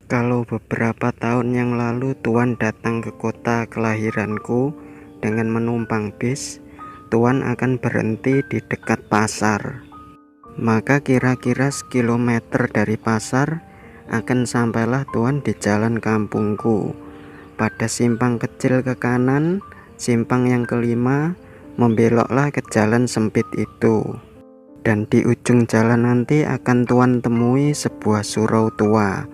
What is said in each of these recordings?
Kalau beberapa tahun yang lalu Tuan datang ke kota kelahiranku dengan menumpang bis, Tuan akan berhenti di dekat pasar. Maka kira-kira sekilometer dari pasar akan sampailah Tuan di jalan kampungku. Pada simpang kecil ke kanan, simpang yang kelima, membeloklah ke jalan sempit itu. Dan di ujung jalan nanti akan Tuan temui sebuah surau tua.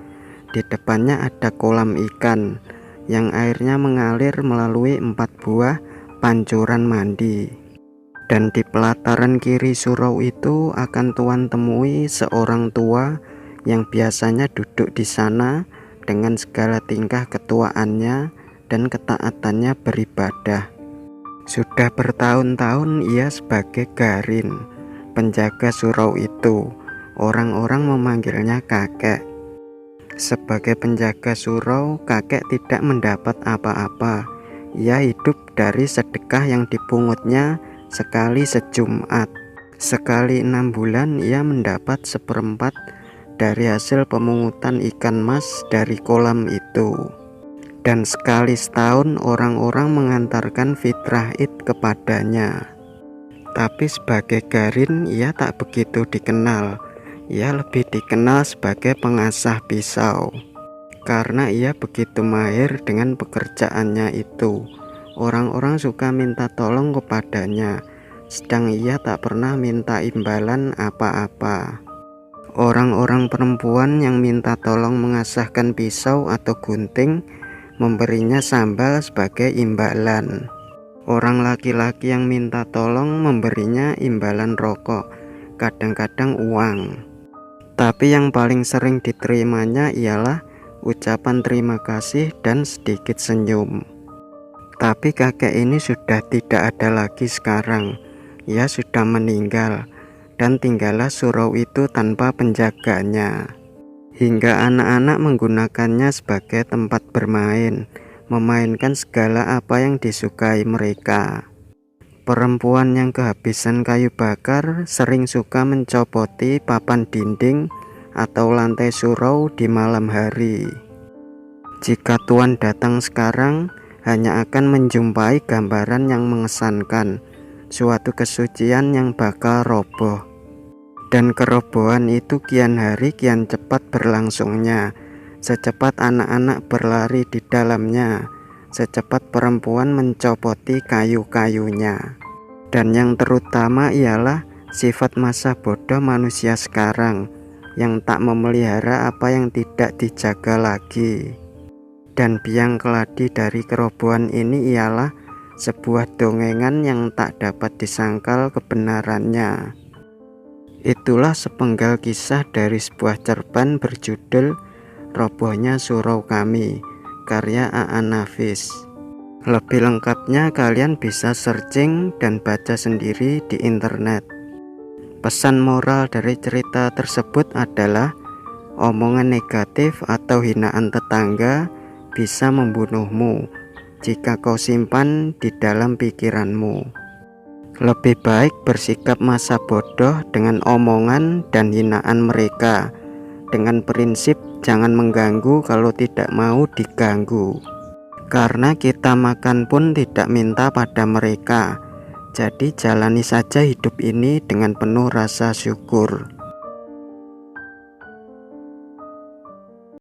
Di depannya ada kolam ikan yang airnya mengalir melalui 4 buah pancuran mandi. Dan di pelataran kiri surau itu akan Tuan temui seorang tua yang biasanya duduk di sana dengan segala tingkah ketuaannya dan ketaatannya beribadah. Sudah bertahun-tahun ia sebagai garin, penjaga surau itu. Orang-orang memanggilnya kakek. Sebagai penjaga surau, kakek tidak mendapat apa-apa. Ia hidup dari sedekah yang dipungutnya sekali sejumat. Sekali 6 bulan ia mendapat 1/4 dari hasil pemungutan ikan mas dari kolam itu. Dan sekali setahun orang-orang mengantarkan fitrah id kepadanya. Tapi sebagai garin ia tak begitu dikenal. Ia lebih dikenal sebagai pengasah pisau, karena ia begitu mahir dengan pekerjaannya itu. Orang-orang suka minta tolong kepadanya, sedang ia tak pernah minta imbalan apa-apa. Orang-orang perempuan yang minta tolong mengasahkan pisau atau gunting, memberinya sambal sebagai imbalan. Orang laki-laki yang minta tolong memberinya imbalan rokok, kadang-kadang uang. Tapi yang paling sering diterimanya ialah ucapan terima kasih dan sedikit senyum. Tapi kakek ini sudah tidak ada lagi sekarang. Ia sudah meninggal dan tinggallah surau itu tanpa penjaganya. Hingga anak-anak menggunakannya sebagai tempat bermain, memainkan segala apa yang disukai mereka. Perempuan yang kehabisan kayu bakar sering suka mencopoti papan dinding atau lantai surau di malam hari. Jika Tuan datang sekarang, hanya akan menjumpai gambaran yang mengesankan, suatu kesucian yang bakal roboh. Dan kerobohan itu kian hari kian cepat berlangsungnya, secepat anak-anak berlari di dalamnya, secepat perempuan mencopoti kayu-kayunya. Dan yang terutama ialah sifat masa bodoh manusia sekarang yang tak memelihara apa yang tidak dijaga lagi. Dan biang keladi dari kerobohan ini ialah sebuah dongengan yang tak dapat disangkal kebenarannya. Itulah sepenggal kisah dari sebuah cerpen berjudul Robohnya Surau Kami, karya Aan Nafis. Lebih lengkapnya kalian bisa searching dan baca sendiri di internet. Pesan moral dari cerita tersebut adalah omongan negatif atau hinaan tetangga bisa membunuhmu jika kau simpan di dalam pikiranmu. Lebih baik bersikap masa bodoh dengan omongan dan hinaan mereka, dengan prinsip jangan mengganggu kalau tidak mau diganggu. Karena kita makan pun tidak minta pada mereka, jadi jalani saja hidup ini dengan penuh rasa syukur.